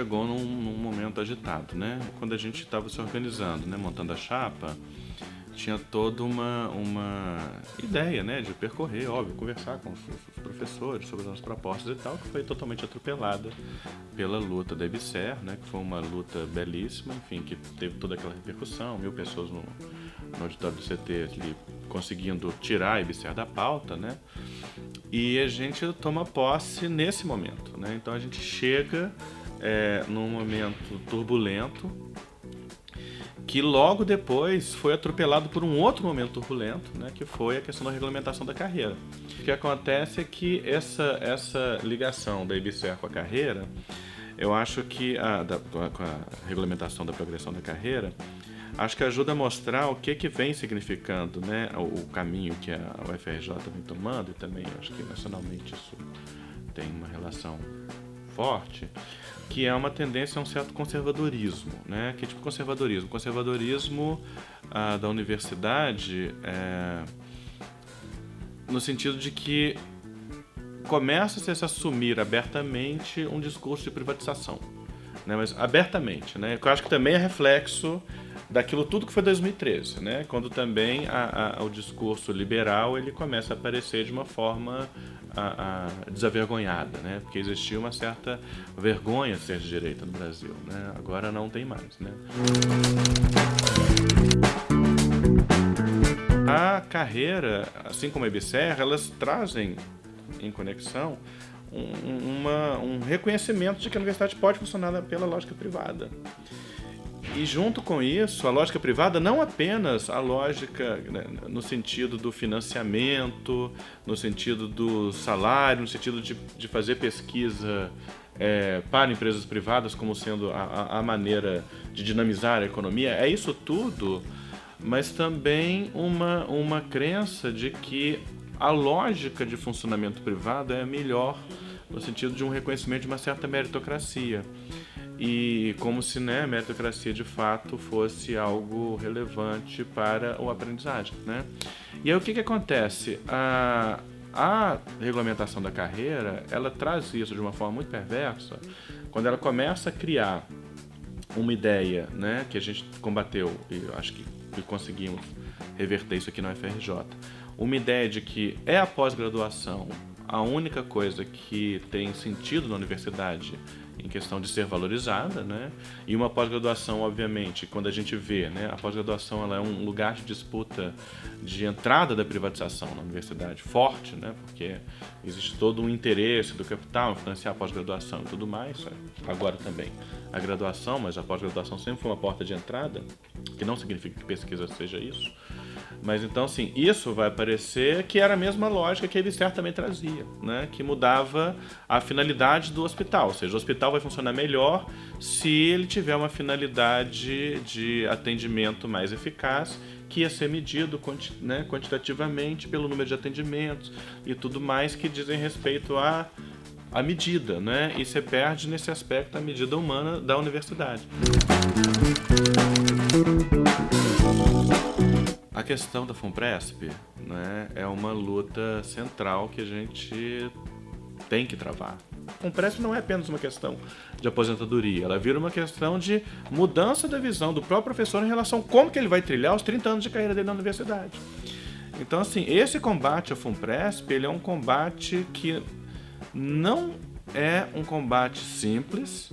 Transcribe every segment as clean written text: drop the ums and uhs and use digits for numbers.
chegou num momento agitado, né? Quando a gente estava se organizando, né, montando a chapa, tinha toda uma ideia, né, de percorrer, óbvio, conversar com os professores sobre as nossas propostas e tal, que foi totalmente atropelada pela luta da EBSER, né, que foi uma luta belíssima, enfim, que teve toda aquela repercussão, 1.000 pessoas no auditório do CT ali, conseguindo tirar a EBSER da pauta, né, e a gente toma posse nesse momento, né, então a gente chega num momento turbulento, que logo depois foi atropelado por um outro momento turbulento, né, que foi a questão da regulamentação da carreira. O que acontece é que essa ligação da EBSER com a carreira, eu acho que com a regulamentação da progressão da carreira, acho que ajuda a mostrar o que vem significando, né, o caminho que a UFRJ vem tomando, e também acho que nacionalmente isso tem uma relação forte, que é uma tendência a um certo conservadorismo, né? Que tipo de conservadorismo? Conservadorismo da universidade no sentido de que começa a se assumir abertamente um discurso de privatização, né? Mas abertamente, né? Que eu acho que também é reflexo daquilo tudo que foi 2013, né? Quando também o discurso liberal ele começa a aparecer de uma forma desavergonhada, né? Porque existia uma certa vergonha de ser de direita no Brasil, né? Agora não tem mais, né? A carreira, assim como a EBSER, elas trazem em conexão um reconhecimento de que a universidade pode funcionar pela lógica privada. E junto com isso, a lógica privada não apenas a lógica, né, no sentido do financiamento, no sentido do salário, no sentido de fazer pesquisa para empresas privadas como sendo a maneira de dinamizar a economia, é isso tudo, mas também uma crença de que a lógica de funcionamento privado é melhor no sentido de um reconhecimento de uma certa meritocracia. E como se, né, a meritocracia de fato fosse algo relevante para a aprendizagem, né? E aí o que acontece? A regulamentação da carreira, ela traz isso de uma forma muito perversa, quando ela começa a criar uma ideia, né, que a gente combateu, e acho que conseguimos reverter isso aqui na UFRJ, uma ideia de que é a pós-graduação a única coisa que tem sentido na universidade em questão de ser valorizada, né? E uma pós-graduação, obviamente, quando a gente vê, né, a pós-graduação ela é um lugar de disputa de entrada da privatização na universidade forte, né? Porque existe todo um interesse do capital em financiar a pós-graduação e tudo mais, agora também a graduação, mas a pós-graduação sempre foi uma porta de entrada, que não significa que pesquisa seja isso. Mas então, assim, isso vai parecer que era a mesma lógica que a EBSER também trazia, né? Que mudava a finalidade do hospital, ou seja, o hospital vai funcionar melhor se ele tiver uma finalidade de atendimento mais eficaz, que ia ser medido, né, quantitativamente pelo número de atendimentos e tudo mais que dizem respeito à medida, né? E você perde nesse aspecto a medida humana da universidade. A questão da FUNPRESP, né, é uma luta central que a gente tem que travar. A FUNPRESP não é apenas uma questão de aposentadoria, ela vira uma questão de mudança da visão do próprio professor em relação a como que ele vai trilhar os 30 anos de carreira dele na universidade. Então, assim, esse combate à FUNPRESP, ele é um combate que não é um combate simples,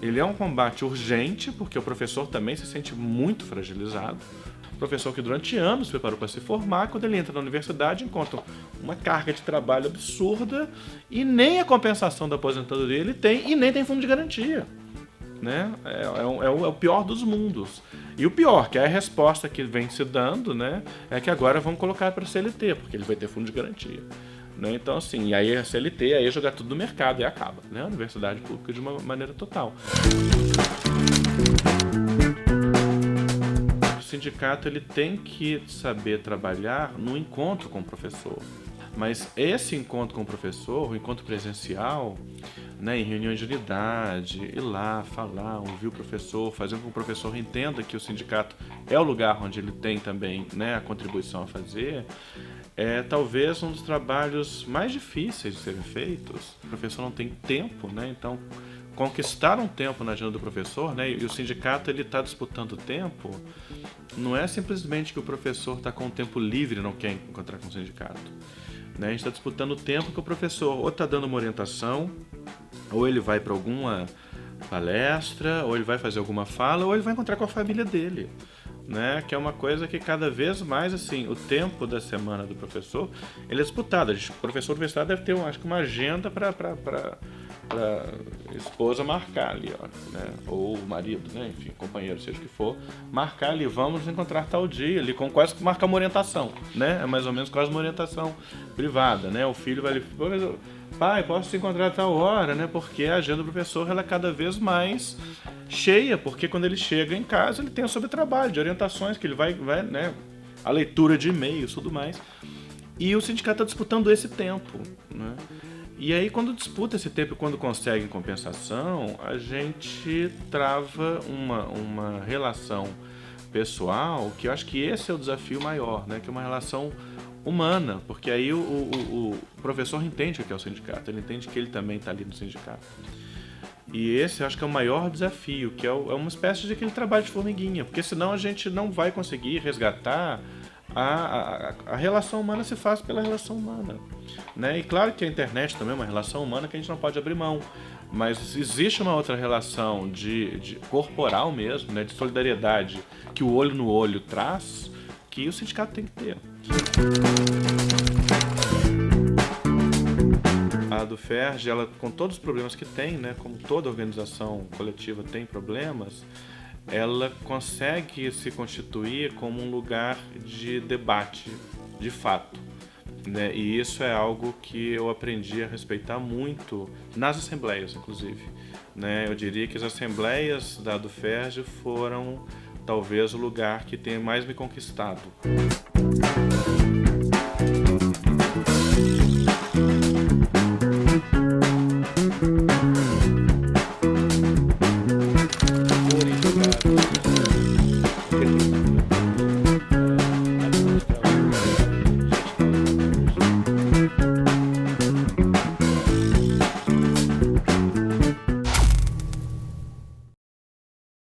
ele é um combate urgente, porque o professor também se sente muito fragilizado. Professor que durante anos preparou para se formar, quando ele entra na universidade encontra uma carga de trabalho absurda e nem a compensação da aposentadoria ele tem e nem tem fundo de garantia, né? É o pior dos mundos. E o pior, que é a resposta que vem se dando, né, é que agora vão colocar para a CLT, porque ele vai ter fundo de garantia. Né? Então, assim, e aí a CLT, aí jogar tudo no mercado e acaba, né? A universidade pública de uma maneira total. O sindicato ele tem que saber trabalhar no encontro com o professor, mas esse encontro com o professor, o encontro presencial, né, em reuniões de unidade, ir lá, falar, ouvir o professor, fazer com que o professor entenda que o sindicato é o lugar onde ele tem também, né, a contribuição a fazer, é talvez um dos trabalhos mais difíceis de serem feitos. O professor não tem tempo, né, então conquistar um tempo na agenda do professor, né? E o sindicato ele está disputando tempo. Não é simplesmente que o professor está com o tempo livre e não quer encontrar com o sindicato. Né? A gente está disputando o tempo que o professor ou está dando uma orientação, ou ele vai para alguma palestra, ou ele vai fazer alguma fala, ou ele vai encontrar com a família dele. Né? Que é uma coisa que cada vez mais, assim, o tempo da semana do professor, ele é disputado. O professor universitário deve ter, acho que uma agenda para esposa marcar ali, ó, né? Ou o marido, né? Enfim, companheiro, seja o que for, marcar ali, vamos nos encontrar tal dia, ali, com quase que marcar uma orientação, né? É mais ou menos quase uma orientação privada, né? O filho vai ali, pai, posso te encontrar a tal hora, né? Porque a agenda do professor ela é cada vez mais cheia, porque quando ele chega em casa, ele tem o sobretrabalho de orientações que ele vai, né? A leitura de e-mails, tudo mais. E o sindicato está disputando esse tempo, né? E aí, quando disputa esse tempo e quando consegue em compensação, a gente trava uma relação pessoal, que eu acho que esse é o desafio maior, né? Que é uma relação humana, porque aí o professor entende o que é o sindicato, ele entende que ele também está ali no sindicato. E esse eu acho que é o maior desafio, que é uma espécie de aquele trabalho de formiguinha, porque senão a gente não vai conseguir resgatar a relação humana se faz pela relação humana, né? E claro que a internet também é uma relação humana que a gente não pode abrir mão, mas existe uma outra relação de corporal mesmo, né? De solidariedade que o olho no olho traz, que o sindicato tem que ter. A do FERJ, ela, com todos os problemas que tem, né? Como toda organização coletiva tem problemas, ela consegue se constituir como um lugar de debate, de fato, né? E isso é algo que eu aprendi a respeitar muito nas assembleias, inclusive, né? Eu diria que as assembleias da do FERJ foram talvez o lugar que tenha mais me conquistado. Obrigado.